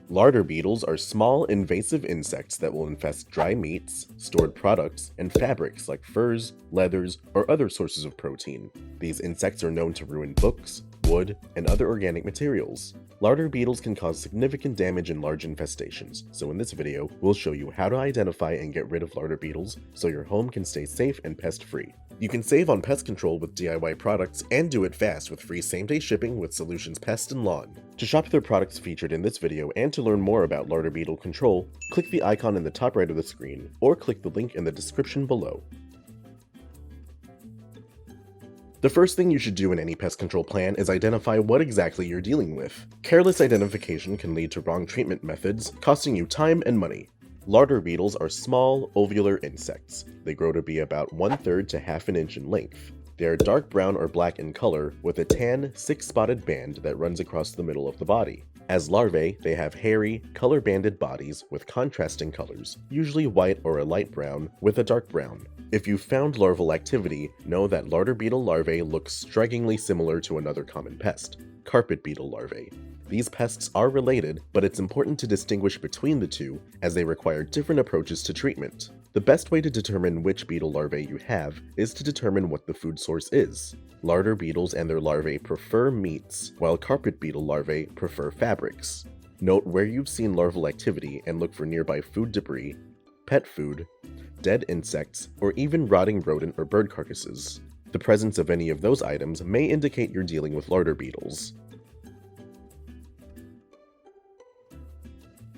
Larder beetles are small, invasive insects that will infest dry meats, stored products, and fabrics like furs, leathers, or other sources of protein. These insects are known to ruin books, wood, and other organic materials. Larder beetles can cause significant damage in large infestations, so in this video, we'll show you how to identify and get rid of larder beetles so your home can stay safe and pest-free. You can save on pest control with DIY products and do it fast with free same-day shipping with Solutions Pest and Lawn. To shop their products featured in this video and to learn more about larder beetle control, click the icon in the top right of the screen or click the link in the description below. The first thing you should do in any pest control plan is identify what exactly you're dealing with. Careless identification can lead to wrong treatment methods, costing you time and money. Larder beetles are small, ovular insects. They grow to be about 1/3 to half an inch in length. They are dark brown or black in color, with a tan, six-spotted band that runs across the middle of the body. As larvae, they have hairy, color-banded bodies with contrasting colors, usually white or a light brown with a dark brown. If you've found larval activity, know that larder beetle larvae look strikingly similar to another common pest, carpet beetle larvae. These pests are related, but it's important to distinguish between the two as they require different approaches to treatment. The best way to determine which beetle larvae you have is to determine what the food source is. Larder beetles and their larvae prefer meats, while carpet beetle larvae prefer fabrics. Note where you've seen larval activity and look for nearby food debris, pet food, dead insects, or even rotting rodent or bird carcasses. The presence of any of those items may indicate you're dealing with larder beetles.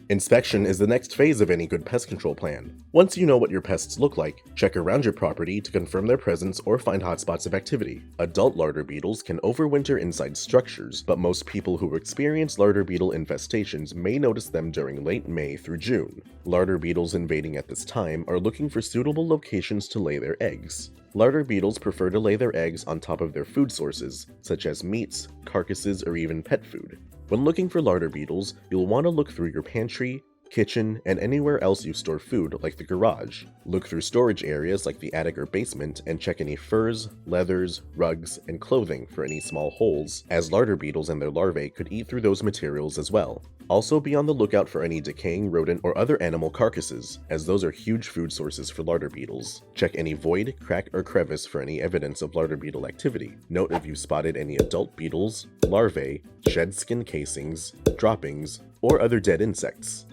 Inspection is the next phase of any good pest control plan. Once you know what your pests look like, check around your property to confirm their presence or find hotspots of activity. Adult larder beetles can overwinter inside structures, but most people who experience larder beetle infestations may notice them during late May through June. Larder beetles invading at this time are looking for suitable locations to lay their eggs. Larder beetles prefer to lay their eggs on top of their food sources, such as meats, carcasses, or even pet food. When looking for larder beetles, you'll want to look through your pantry, kitchen, and anywhere else you store food, like the garage. Look through storage areas like the attic or basement and check any furs, leathers, rugs, and clothing for any small holes, as larder beetles and their larvae could eat through those materials as well. Also be on the lookout for any decaying rodent or other animal carcasses, as those are huge food sources for larder beetles. Check any void, crack, or crevice for any evidence of larder beetle activity. Note if you've spotted any adult beetles, larvae, shed skin casings, droppings, or other dead insects.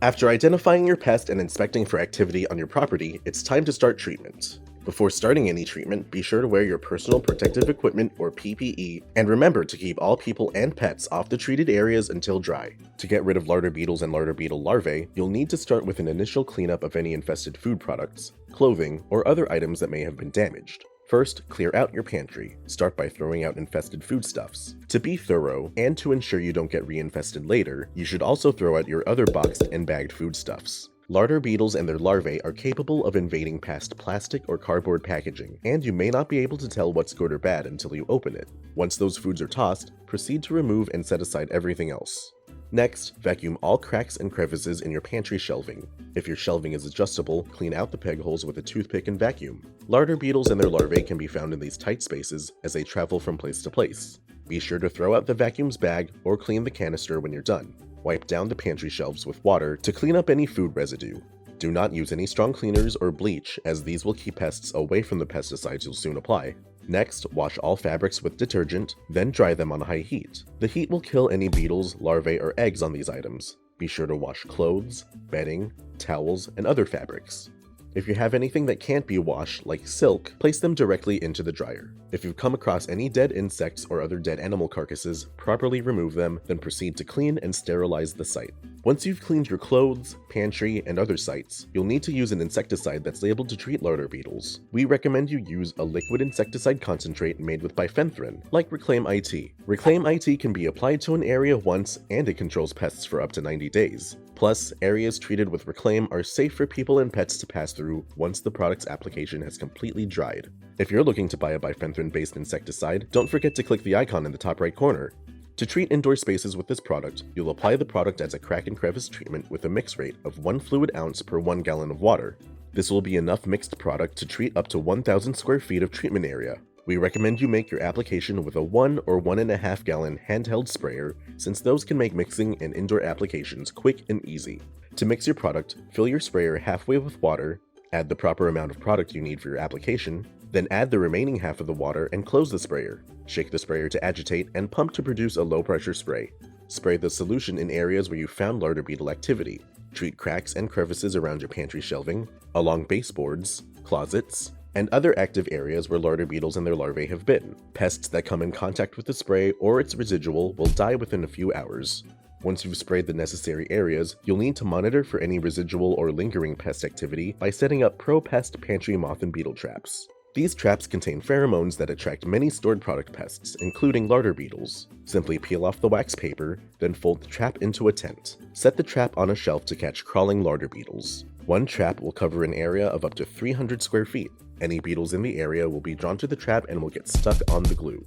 After identifying your pest and inspecting for activity on your property, it's time to start treatment. Before starting any treatment, be sure to wear your personal protective equipment or PPE, and remember to keep all people and pets off the treated areas until dry. To get rid of larder beetles and larder beetle larvae, you'll need to start with an initial cleanup of any infested food products, clothing, or other items that may have been damaged. First, clear out your pantry. Start by throwing out infested foodstuffs. To be thorough, and to ensure you don't get reinfested later, you should also throw out your other boxed and bagged foodstuffs. Larder beetles and their larvae are capable of invading past plastic or cardboard packaging, and you may not be able to tell what's good or bad until you open it. Once those foods are tossed, proceed to remove and set aside everything else. Next, vacuum all cracks and crevices in your pantry shelving. If your shelving is adjustable, clean out the peg holes with a toothpick and vacuum. Larder beetles and their larvae can be found in these tight spaces as they travel from place to place. Be sure to throw out the vacuum's bag or clean the canister when you're done. Wipe down the pantry shelves with water to clean up any food residue. Do not use any strong cleaners or bleach, as these will keep pests away from the pesticides you'll soon apply. Next, wash all fabrics with detergent, then dry them on high heat. The heat will kill any beetles, larvae, or eggs on these items. Be sure to wash clothes, bedding, towels, and other fabrics. If you have anything that can't be washed, like silk, place them directly into the dryer. If you've come across any dead insects or other dead animal carcasses, properly remove them, then proceed to clean and sterilize the site. Once you've cleaned your clothes, pantry, and other sites, you'll need to use an insecticide that's labeled to treat larder beetles. We recommend you use a liquid insecticide concentrate made with bifenthrin, like Reclaim IT. Reclaim IT can be applied to an area once, and it controls pests for up to 90 days. Plus, areas treated with Reclaim are safe for people and pets to pass through once the product's application has completely dried. If you're looking to buy a bifenthrin-based insecticide, don't forget to click the icon in the top right corner. To treat indoor spaces with this product, you'll apply the product as a crack and crevice treatment with a mix rate of 1 fluid ounce per 1 gallon of water. This will be enough mixed product to treat up to 1,000 square feet of treatment area. We recommend you make your application with a 1 or 1.5 gallon handheld sprayer, since those can make mixing in indoor applications quick and easy. To mix your product, fill your sprayer halfway with water, add the proper amount of product you need for your application, then add the remaining half of the water and close the sprayer. Shake the sprayer to agitate and pump to produce a low-pressure spray. Spray the solution in areas where you found larder beetle activity. Treat cracks and crevices around your pantry shelving, along baseboards, closets, and other active areas where larder beetles and their larvae have been. Pests that come in contact with the spray or its residual will die within a few hours. Once you've sprayed the necessary areas, you'll need to monitor for any residual or lingering pest activity by setting up Pro-Pest Pantry moth and beetle traps. These traps contain pheromones that attract many stored product pests, including larder beetles. Simply peel off the wax paper, then fold the trap into a tent. Set the trap on a shelf to catch crawling larder beetles. One trap will cover an area of up to 300 square feet. Any beetles in the area will be drawn to the trap and will get stuck on the glue.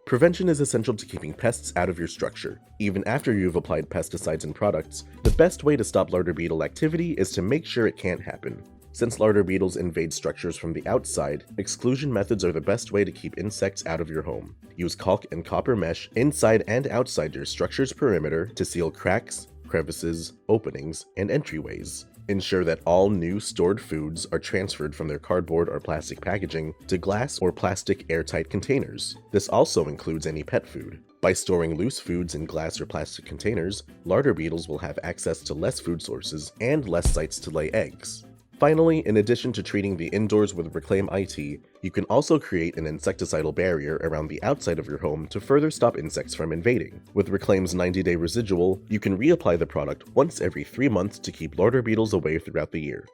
Prevention is essential to keeping pests out of your structure. Even after you've applied pesticides and products, the best way to stop larder beetle activity is to make sure it can't happen. Since larder beetles invade structures from the outside, exclusion methods are the best way to keep insects out of your home. Use caulk and copper mesh inside and outside your structure's perimeter to seal cracks, crevices, openings, and entryways. Ensure that all new stored foods are transferred from their cardboard or plastic packaging to glass or plastic airtight containers. This also includes any pet food. By storing loose foods in glass or plastic containers, larder beetles will have access to less food sources and less sites to lay eggs. Finally, in addition to treating the indoors with Reclaim IT, you can also create an insecticidal barrier around the outside of your home to further stop insects from invading. With Reclaim's 90-day residual, you can reapply the product once every 3 months to keep larder beetles away throughout the year.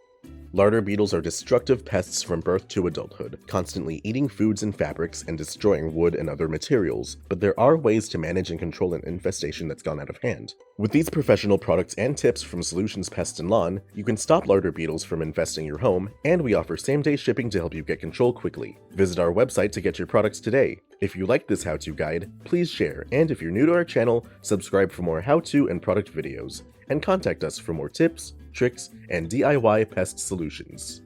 Larder beetles are destructive pests from birth to adulthood, constantly eating foods and fabrics and destroying wood and other materials, but there are ways to manage and control an infestation that's gone out of hand. With these professional products and tips from Solutions Pest and Lawn, you can stop larder beetles from infesting your home, and we offer same-day shipping to help you get control quickly. Visit our website to get your products today. If you like this how-to guide, please share, and if you're new to our channel, subscribe for more how-to and product videos, and contact us for more tips, tricks, and DIY pest solutions.